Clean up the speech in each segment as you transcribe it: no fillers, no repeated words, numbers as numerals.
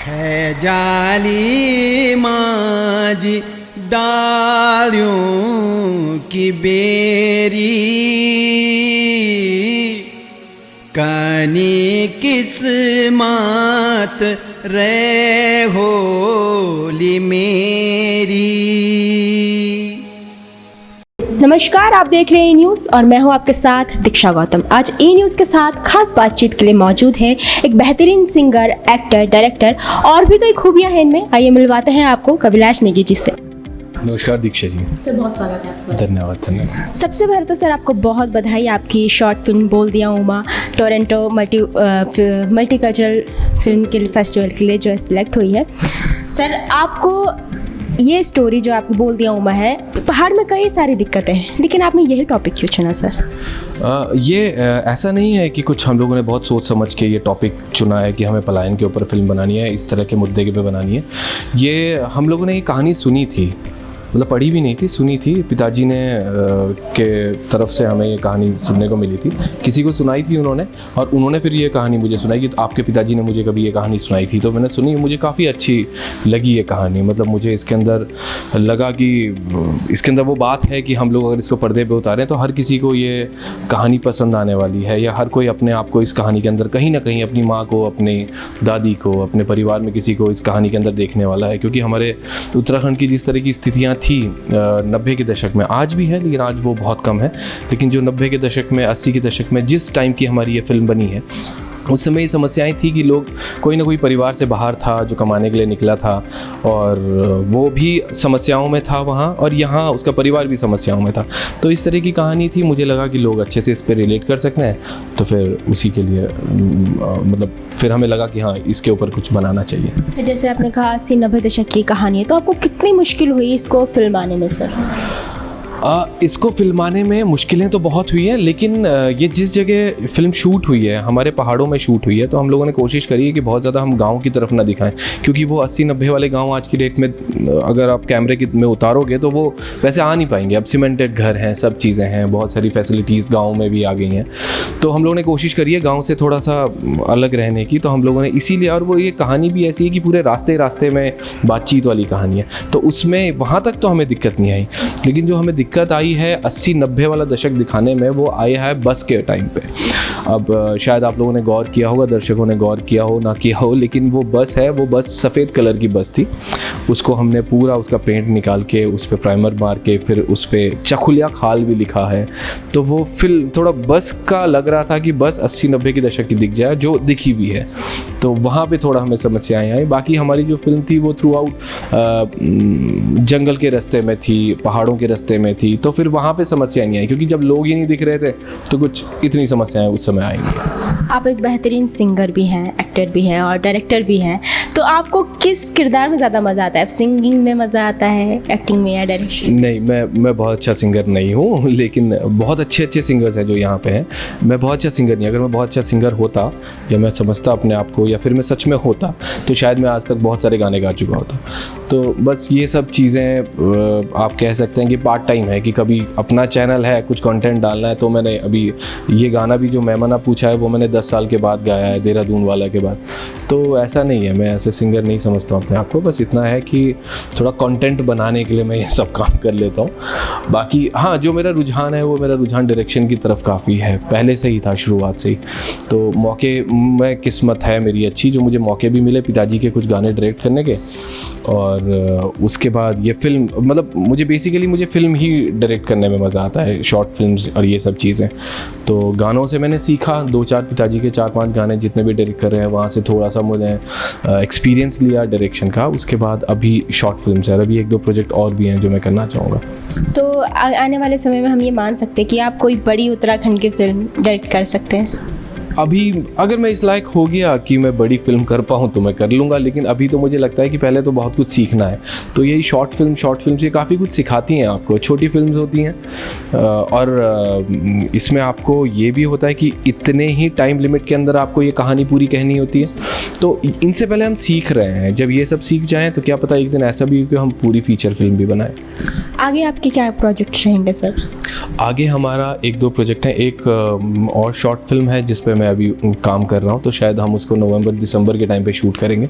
है जाली माजी डालियों की बेरी, कनी किस्मत रे होली मेरी। नमस्कार, आप देख रहे हैं न्यूज़ और मैं हूं आपके साथ दीक्षा गौतम। आज ई न्यूज़ के साथ खास बातचीत के लिए मौजूद हैं एक बेहतरीन सिंगर, एक्टर, डायरेक्टर और भी कई खूबियां हैं इनमें। आइए मिलवाते हैं आपको कविलाश नेगी जी से। नमस्कार दीक्षा जी। सर बहुत स्वागत है आपका। धन्यवाद। सबसे पहले तो सर आपको बहुत बधाई, आपकी शॉर्ट फिल्म बोल दिया उमा टोरंटो मल्टीकल्चरल फिल्म के फेस्टिवल के लिए जो है सिलेक्ट हुई है। सर आपको ये स्टोरी जो आपको बोल दिया उमा है, पहाड़ में कई सारी दिक्कतें हैं, लेकिन आपने यही टॉपिक क्यों चुना सर? ऐसा नहीं है कि कुछ हम लोगों ने बहुत सोच समझ के ये टॉपिक चुना है कि हमें पलायन के ऊपर फिल्म बनानी है, इस तरह के मुद्दे के पे बनानी है। ये हम लोगों ने ये कहानी सुनी थी, मतलब पढ़ी भी नहीं थी, सुनी थी। पिताजी ने के तरफ से हमें ये कहानी सुनने को मिली थी, किसी को सुनाई थी उन्होंने, और उन्होंने फिर ये कहानी मुझे सुनाई कि आपके पिताजी ने मुझे कभी ये कहानी सुनाई थी। तो मैंने सुनी, मुझे काफ़ी अच्छी लगी ये कहानी। मतलब मुझे इसके अंदर लगा कि इसके अंदर वो बात है कि हम लोग अगर इसको पर्दे पे उतारें तो हर किसी को ये कहानी पसंद आने वाली है, या हर कोई अपने आप को इस कहानी के अंदर कहीं ना कहीं अपनी माँ को, अपनी दादी को, अपने परिवार में किसी को इस कहानी के अंदर देखने वाला है। क्योंकि हमारे उत्तराखंड की जिस तरह की स्थितियाँ थी 90 के दशक में, आज भी है लेकिन आज वो बहुत कम है, लेकिन जो 90 के दशक में, 80 के दशक में जिस टाइम की हमारी ये फिल्म बनी है, उस समय ये समस्याएं थी कि लोग, कोई ना कोई परिवार से बाहर था जो कमाने के लिए निकला था, और वो भी समस्याओं में था वहाँ, और यहाँ उसका परिवार भी समस्याओं में था। तो इस तरह की कहानी थी, मुझे लगा कि लोग अच्छे से इस पर रिलेट कर सकते हैं, तो फिर उसी के लिए मतलब फिर हमें लगा कि हाँ, इसके ऊपर कुछ बनाना चाहिए। सर जैसे आपने कहा 80-90 दशक की कहानी है, तो आपको कितनी मुश्किल हुई इसको फिल्माने में सर? इसको फिल्माने में मुश्किलें तो बहुत हुई हैं, लेकिन ये जिस जगह फिल्म शूट हुई है, हमारे पहाड़ों में शूट हुई है, तो हम लोगों ने कोशिश करी है कि बहुत ज़्यादा हम गांव की तरफ ना दिखाएं, क्योंकि वो 80-90 वाले गांव आज की डेट में अगर आप कैमरे में उतारोगे तो वो वैसे आ नहीं पाएंगे। अब सीमेंटेड घर हैं, सब चीज़ें हैं, बहुत सारी फैसिलिटीज़ गाँव में भी आ गई हैं। तो हम लोगों ने कोशिश करी है गाँव से थोड़ा सा अलग रहने की, तो हम लोगों ने इसीलिए, और वो ये कहानी भी ऐसी है कि पूरे रास्ते में बातचीत वाली कहानी है, तो उसमें वहाँ तक तो हमें दिक्कत नहीं आई। लेकिन जो हमें दिक्कत आई है 80-90 वाला दशक दिखाने में, वो आया है बस के टाइम पे। अब शायद आप लोगों ने गौर किया होगा, दर्शकों ने गौर किया हो ना किया हो, लेकिन वो बस है, वो बस सफ़ेद कलर की बस थी। उसको हमने पूरा उसका पेंट निकाल के, उस पर प्राइमर मार के, फिर उस पर चखुलिया खाल भी लिखा है। तो वो फिल्म थोड़ा बस का लग रहा था कि बस 80-90 की दशक की दिख जाए, जो दिखी भी है। तो वहाँ पे थोड़ा हमें समस्याएं आई। बाकी हमारी जो फिल्म थी वो थ्रू आउट जंगल के रास्ते में थी, पहाड़ों के रास्ते में थी, तो फिर वहाँ पे समस्या नहीं आई, क्योंकि जब लोग ही नहीं दिख रहे थे तो कुछ इतनी समस्याएं उस समय आएंगी। आप एक बेहतरीन सिंगर भी हैं, एक्टर भी हैं और डायरेक्टर भी हैं, तो आपको किस किरदार में ज़्यादा मज़ा आता है? सिंगिंग में मज़ा आता है, एक्टिंग में, या डायरेक्शन? नहीं, मैं बहुत अच्छा सिंगर नहीं हूँ, लेकिन बहुत अच्छे सिंगर्स हैं जो यहाँ पे हैं। मैं बहुत अच्छा सिंगर नहीं, अगर मैं बहुत अच्छा सिंगर होता, या मैं समझता अपने आप को, या फिर मैं सच में होता, तो शायद मैं आज तक बहुत सारे गाने गा चुका होता। तो बस ये सब चीज़ें आप कह सकते हैं कि पार्ट टाइम है, कि कभी अपना चैनल है, कुछ कंटेंट डालना है, तो मैंने अभी ये गाना भी जो मेमना पूछा है वो मैंने 10 साल के बाद गाया है, देहरादून वाला के बाद। तो ऐसा नहीं है, मैं ऐसे सिंगर नहीं समझता हूँ अपने आप को। बस इतना है कि थोड़ा कंटेंट बनाने के लिए मैं ये सब काम कर लेता हूँ। बाकी हाँ, जो मेरा रुझान है, वो मेरा रुझान डायरेक्शन की तरफ काफ़ी है, पहले से ही था, शुरुआत से ही। तो मौके में किस्मत है मेरी अच्छी, जो मुझे मौके भी मिले पिताजी के कुछ गाने डायरेक्ट करने के, और उसके बाद ये फिल्म, मतलब मुझे फिल्म ही डायरेक्ट करने में मज़ा आता है, शॉर्ट फिल्म्स और ये सब चीज़ें। तो गानों से मैंने सीखा, 2-4 पिताजी के 4-5 गाने जितने भी डायरेक्ट कर रहे हैं, वहाँ से थोड़ा सा मुझे एक्सपीरियंस लिया डायरेक्शन का। उसके बाद अभी शॉर्ट फिल्म्स है, अभी 1-2 प्रोजेक्ट और भी हैं जो मैं करना चाहूँगा। तो आने वाले समय में हम ये मान सकते हैं कि आप कोई बड़ी उत्तराखंड की फिल्म डायरेक्ट कर सकते हैं? अभी अगर मैं इस लायक हो गया कि मैं बड़ी फिल्म कर पाऊँ तो मैं कर लूँगा, लेकिन अभी तो मुझे लगता है कि पहले तो बहुत कुछ सीखना है। तो यही शॉर्ट फिल्म ये काफ़ी कुछ सिखाती हैं आपको, छोटी फिल्म्स होती हैं, और इसमें आपको ये भी होता है कि इतने ही टाइम लिमिट के अंदर आपको ये कहानी पूरी कहनी होती है। तो इनसे पहले हम सीख रहे हैं, जब ये सब सीख जाएँ तो क्या पता एक दिन ऐसा भी हो कि हम पूरी फीचर फिल्म भी बनाएं। आगे आपके क्या प्रोजेक्ट रहेंगे सर? आगे हमारा 1-2 प्रोजेक्ट हैं। एक और शॉर्ट फिल्म है जिस पे मैं मैं अभी काम कर रहा हूँ, तो शायद हम उसको नवंबर दिसंबर के टाइम पे शूट करेंगे।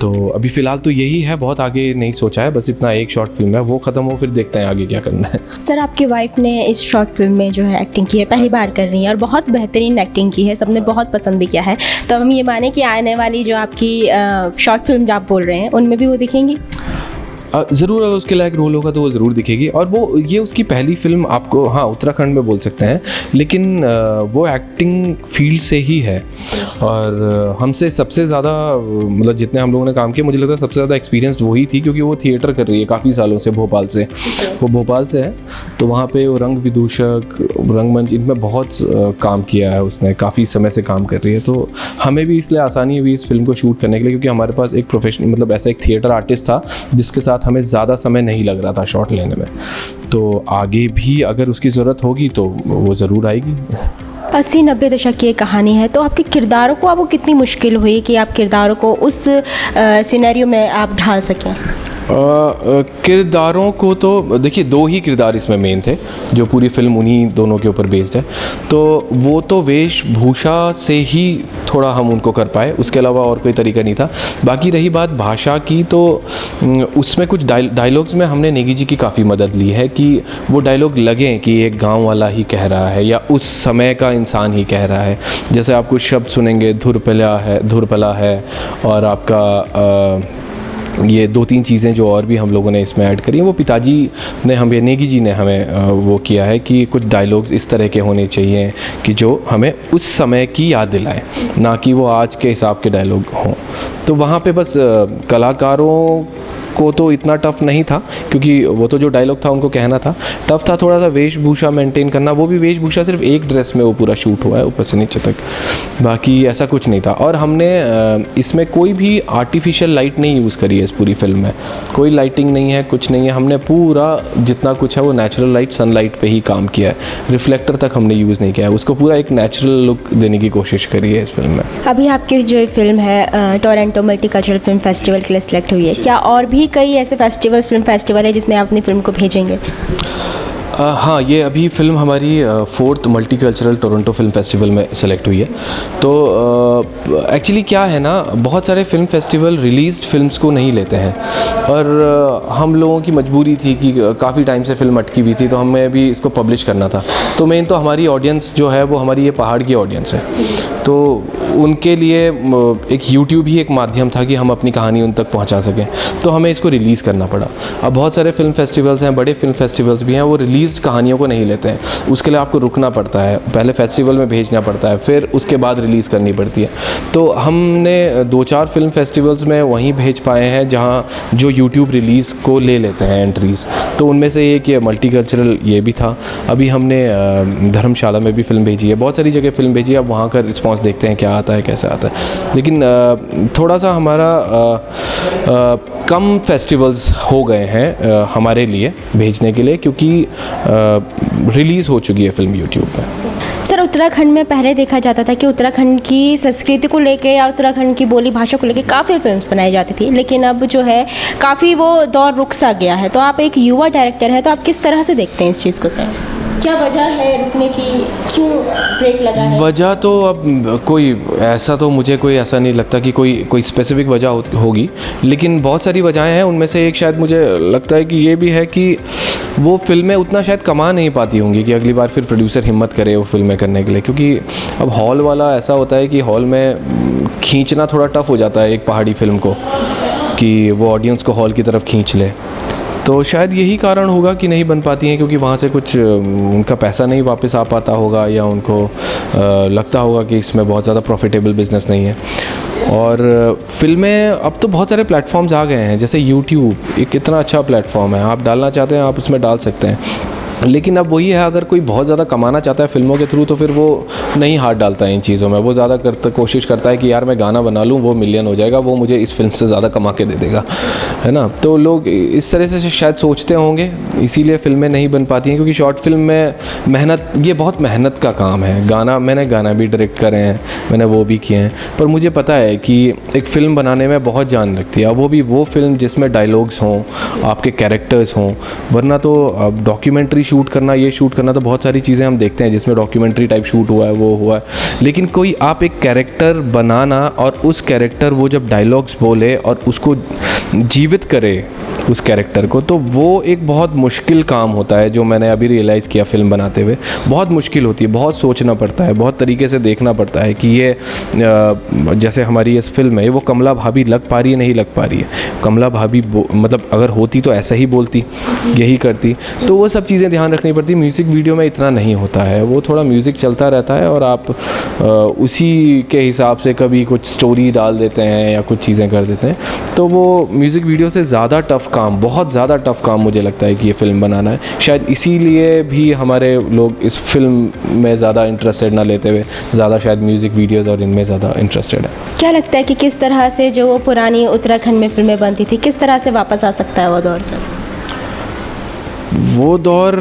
तो अभी फ़िलहाल तो यही है, बहुत आगे नहीं सोचा है, बस इतना एक शॉर्ट फिल्म है, वो ख़त्म हो फिर देखते हैं आगे क्या करना है। सर आपकी वाइफ ने इस शॉर्ट फिल्म में जो है एक्टिंग की है, पहली बार कर रही है और बहुत बेहतरीन एक्टिंग की है, सबने बहुत पसंद भी किया है। तो हम ये माने कि आने वाली जो आपकी शॉर्ट फिल्म जो आप बोल रहे हैं उनमें भी वो दिखेंगी? ज़रूर, अगर उसके लायक रोल होगा तो वो ज़रूर दिखेगी। और वो ये उसकी पहली फिल्म आपको, हाँ, उत्तराखंड में बोल सकते हैं, लेकिन वो एक्टिंग फील्ड से ही है। और हमसे सबसे ज़्यादा, मतलब जितने हम लोगों ने काम किया, मुझे लगता है सबसे ज़्यादा एक्सपीरियंस्ड वही थी, क्योंकि वो थिएटर कर रही है काफ़ी सालों से भोपाल से। वो भोपाल से है, तो वहाँ पे वो रंग विदूषक, रंगमंच, इनमें बहुत काम किया है उसने, काफ़ी समय से काम कर रही है। तो हमें भी इसलिए आसानी हुई इस फिल्म को शूट करने के लिए, क्योंकि हमारे पास एक प्रोफेशनल, मतलब ऐसा एक थिएटर आर्टिस्ट था जिसके साथ हमें ज़्यादा समय नहीं लग रहा था शॉट लेने में। तो आगे भी अगर उसकी ज़रूरत होगी तो वो ज़रूर आएगी। 80-90 दशक की एक कहानी है, तो आपके किरदारों को आपको कितनी मुश्किल हुई कि आप किरदारों को उस सिनेरियो में आप ढाल सकें? किरदारों को तो देखिए, 2 ही किरदार इसमें मेन थे, जो पूरी फिल्म उन्हीं दोनों के ऊपर बेस्ड है। तो वो तो वेशभूषा से ही थोड़ा हम उनको कर पाए, उसके अलावा और कोई तरीका नहीं था। बाकी रही बात भाषा की, तो उसमें कुछ डायलॉग्स में हमने नेगी जी की काफ़ी मदद ली है कि वो डायलॉग लगें कि एक गांव वाला ही कह रहा है या उस समय का इंसान ही कह रहा है। जैसे आप कुछ शब्द सुनेंगे, धुरपला है और आपका ये 2-3 चीज़ें जो और भी हम लोगों ने इसमें ऐड करी हैं, वो पिताजी ने हमें, नेगी जी ने हमें वो किया है कि कुछ डायलॉग्स इस तरह के होने चाहिए कि जो हमें उस समय की याद दिलाएं, ना कि वो आज के हिसाब के डायलॉग हों। तो वहाँ पे बस कलाकारों को तो इतना टफ़ नहीं था, क्योंकि वो तो जो डायलॉग था उनको कहना था। टफ़ था थोड़ा सा वेशभूषा मेंटेन करना, वो भी वेशभूषा सिर्फ एक ड्रेस में वो पूरा शूट हुआ है ऊपर से नीचे तक, बाकी ऐसा कुछ नहीं था। और हमने इसमें कोई भी आर्टिफिशियल लाइट नहीं यूज़ करी है इस पूरी फिल्म में, कोई लाइटिंग नहीं है, कुछ नहीं है। हमने पूरा जितना कुछ है वो नेचुरल लाइट, सनलाइट पे ही काम किया है, रिफ्लेक्टर तक हमने यूज़ नहीं किया है, उसको पूरा एक नेचुरल लुक देने की कोशिश करी है इस फिल्म में। अभी आपकी जो फिल्म है टोरंटो मल्टीकल्चरल फिल्म फेस्टिवल के लिए सिलेक्ट हुई है, क्या और भी कई ऐसे फेस्टिवल्स, फिल्म फेस्टिवल है जिसमें आप अपनी फिल्म को भेजेंगे? हाँ, ये अभी फ़िल्म हमारी 4th multicultural Toronto film festival में सेलेक्ट हुई है। तो एक्चुअली क्या है ना, बहुत सारे फिल्म फेस्टिवल रिलीज़्ड फिल्म्स को नहीं लेते हैं, और हम लोगों की मजबूरी थी कि काफ़ी टाइम से फिल्म अटकी हुई थी, तो हमें भी इसको पब्लिश करना था। तो मेन तो हमारी ऑडियंस जो है वो हमारी ये पहाड़ की ऑडियंस है, तो उनके लिए एक यूट्यूब ही एक माध्यम था कि हम अपनी कहानी उन तक पहुंचा सकें, तो हमें इसको रिलीज़ करना पड़ा। अब बहुत सारे फिल्म फेस्टिवल्स हैं, बड़े फिल्म फेस्टिवल्स भी हैं, वो रिलीज़ कहानियों को नहीं लेते हैं, उसके लिए आपको रुकना पड़ता है, पहले फेस्टिवल में भेजना पड़ता है, फिर उसके बाद रिलीज़ करनी पड़ती है। तो हमने 2-4 फिल्म फेस्टिवल्स में वहीं भेज पाए हैं जहाँ जो यूट्यूब रिलीज़ को ले लेते हैं एंट्रीज़। तो उनमें से एक ये मल्टीकल्चरल ये भी था। अभी हमने धर्मशाला में भी फिल्म भेजी है, बहुत सारी जगह फिल्म भेजी है। अब वहाँ का रिस्पॉन्स देखते हैं क्या आता है, कैसे आता है। लेकिन थोड़ा सा हमारा कम फेस्टिवल्स हो गए हैं हमारे लिए भेजने के लिए, क्योंकि रिलीज़ हो चुकी है फिल्म यूट्यूब पर। सर, उत्तराखंड में पहले देखा जाता था कि उत्तराखंड की संस्कृति को लेके या उत्तराखंड की बोली भाषा को लेके काफ़ी फिल्म्स बनाई जाती थी, लेकिन अब जो है काफ़ी वो दौर रुक सा गया है। तो आप एक युवा डायरेक्टर हैं, तो आप किस तरह से देखते हैं इस चीज़ को सर? क्या वजह है रुकने की, क्यों ब्रेक लगा है? वजह तो अब कोई ऐसा, तो मुझे कोई ऐसा नहीं लगता कि कोई स्पेसिफिक वजह होगी, लेकिन बहुत सारी वजहें हैं। उनमें से एक शायद मुझे लगता है कि ये भी है कि वो फिल्में उतना शायद कमा नहीं पाती होंगी कि अगली बार फिर प्रोड्यूसर हिम्मत करे वो फिल्में करने के लिए, क्योंकि अब हॉल वाला ऐसा होता है कि हॉल में खींचना थोड़ा टफ हो जाता है एक पहाड़ी फिल्म को, कि वो ऑडियंस को हॉल की तरफ खींच ले। तो शायद यही कारण होगा कि नहीं बन पाती हैं, क्योंकि वहाँ से कुछ उनका पैसा नहीं वापस आ पाता होगा, या उनको लगता होगा कि इसमें बहुत ज़्यादा प्रॉफिटेबल बिज़नेस नहीं है। और फिल्में अब तो बहुत सारे प्लेटफॉर्म्स आ गए हैं, जैसे यूट्यूब एक इतना अच्छा प्लेटफॉर्म है, आप डालना चाहते हैं आप उसमें डाल सकते हैं। लेकिन अब वही है, अगर कोई बहुत ज़्यादा कमाना चाहता है फिल्मों के थ्रू, तो फिर वो नहीं हाथ डालता है इन चीज़ों में। वो ज़्यादा कोशिश करता है कि यार मैं गाना बना लूँ, वो मिलियन हो जाएगा, वो मुझे इस फिल्म से ज़्यादा कमा के दे देगा, है ना। तो लोग इस तरह से शायद सोचते होंगे, इसीलिए फिल्में नहीं बन पाती हैं, क्योंकि शॉर्ट फिल्म में मेहनत, ये बहुत मेहनत का काम है। मैंने गाना भी डायरेक्ट करे हैं, मैंने वो भी किए हैं, पर मुझे पता है कि एक फ़िल्म बनाने में बहुत जान लगती है। वो फिल्म जिसमें डायलॉग्स हों, आपके कैरेक्टर्स हों, वरना तो अब डॉक्यूमेंट्री शूट करना, ये शूट करना, तो बहुत सारी चीज़ें हम देखते हैं जिसमें डॉक्यूमेंट्री टाइप शूट हुआ है, वो हुआ है, लेकिन कोई आप एक कैरेक्टर बनाना और उस कैरेक्टर वो जब डायलॉग्स बोले और उसको जीवित करे उस कैरेक्टर को, तो वो एक बहुत मुश्किल काम होता है, जो मैंने अभी रियलाइज़ किया फिल्म बनाते हुए। बहुत मुश्किल होती है, बहुत सोचना पड़ता है, बहुत तरीके से देखना पड़ता है कि ये जैसे हमारी इस फिल्म है, वो कमला भाभी लग पा रही है, नहीं लग पा रही है। कमला भाभी मतलब अगर होती तो ऐसा ही बोलती, यही करती, तो वो सब चीज़ें ध्यान रखनी पड़ती। म्यूज़िक वीडियो में इतना नहीं होता है, वो थोड़ा म्यूज़िक चलता रहता है और आप उसी के हिसाब से कभी कुछ स्टोरी डाल देते हैं या कुछ चीज़ें कर देते हैं, तो वो म्यूज़िक वीडियो से ज़्यादा टफ़ काम, बहुत ज़्यादा टफ़ काम मुझे लगता है कि ये फ़िल्म बनाना है। शायद इसीलिए भी हमारे लोग इस फिल्म में ज़्यादा इंटरेस्टेड ना लेते हुए ज़्यादा शायद म्यूज़िक वीडियोज़ और इनमें ज़्यादा इंटरेस्टेड है। क्या लगता है कि किस तरह से जो वो पुरानी उत्तराखंड में फिल्में बनती थी, किस तरह से वापस आ सकता है वो दौर से? वो दौर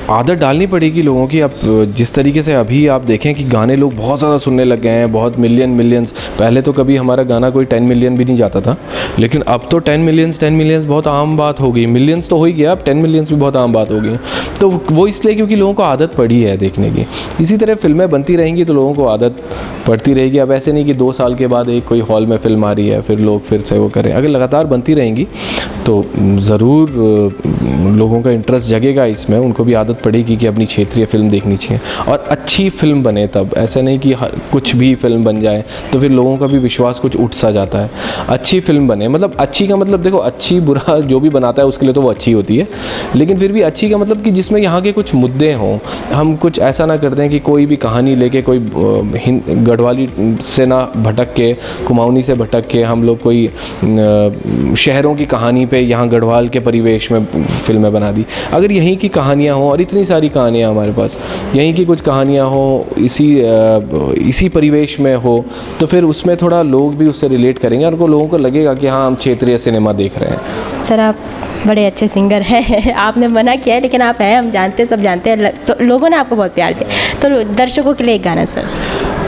आदत डालनी पड़ेगी लोगों की। अब जिस तरीके से अभी आप देखें कि गाने लोग बहुत ज़्यादा सुनने लग गए हैं, बहुत मिलियंस। पहले तो कभी हमारा गाना कोई 10 मिलियन भी नहीं जाता था, लेकिन अब तो 10 मिलियंस बहुत आम बात हो गई। मिलियंस तो हो ही गया, अब 10 मिलियंस भी बहुत आम बात हो गई। तो वो इसलिए क्योंकि लोगों को आदत पड़ी है देखने की। इसी तरह फिल्में बनती रहेंगी तो लोगों को आदत पड़ती रहेगी। अब ऐसे नहीं कि 2 साल के बाद एक कोई हॉल में फ़िल्म आ रही है फिर लोग फिर से वो करें। अगर लगातार बनती रहेंगी तो ज़रूर लोगों का इंटरेस्ट जगेगा इसमें, उनको भी आदत पड़ेगी कि अपनी क्षेत्रीय फ़िल्म देखनी चाहिए और अच्छी फ़िल्म बने। तब ऐसा नहीं कि कुछ भी फ़िल्म बन जाए, तो फिर लोगों का भी विश्वास कुछ उठ सा जाता है। अच्छी फ़िल्म बने, मतलब अच्छी का मतलब देखो, अच्छी बुरा जो भी बनाता है उसके लिए तो वो अच्छी होती है, लेकिन फिर भी अच्छी का मतलब कि जिसमें यहाँ के कुछ मुद्दे हों। हम कुछ ऐसा ना कर दें कि कोई भी कहानी लेके कोई गढ़वाली से ना भटक के, कुमाऊनी से भटक के हम लोग कोई शहरों की कहानी पे यहाँ गढ़वाल के परिवेश में फ़िल्में बना दी। अगर यहीं की कहानियाँ हों, और इतनी सारी कहानियाँ हमारे पास, यहीं की कुछ कहानियाँ हों, इसी परिवेश में हो, तो फिर उसमें थोड़ा लोग भी उससे रिलेट करेंगे और उनको लोगों को लगेगा कि हाँ हम क्षेत्रीय सिनेमा देख रहे हैं। सर आप बड़े अच्छे सिंगर हैं। आपने मना किया है लेकिन आप हैं, हम जानते हैं, सब जानते हैं, तो लोगों ने आपको बहुत प्यार दिया। तो दर्शकों के लिए एक गाना सर।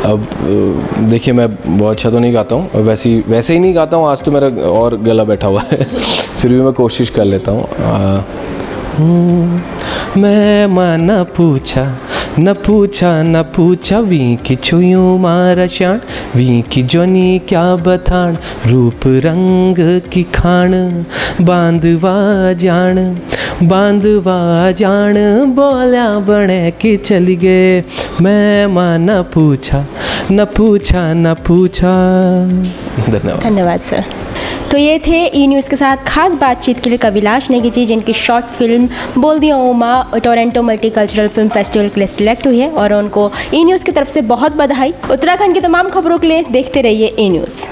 अब देखिए, मैं बहुत अच्छा तो नहीं गाता हूँ, वैसे ही नहीं गाता हूँ। आज तो मेरा और गला बैठा हुआ है फिर भी मैं कोशिश कर लेता हूँ। मैं न पूछा वी कि छुयूं मारा शान, वी की जोनी क्या बताण, रूप रंग की खान, बांधवा जान बोल्या बने कि चली गए। मैं न पूछा। धन्यवाद सर। तो ये थे ई न्यूज़ के साथ खास बातचीत के लिए कविलाश नेगी जी, जिनकी शॉर्ट फिल्म बोल दिया Uma Toronto multicultural film festival के लिए सिलेक्ट हुई है, और उनको ई न्यूज़ की तरफ से बहुत बधाई। उत्तराखंड की तमाम खबरों के लिए देखते रहिए ई न्यूज़।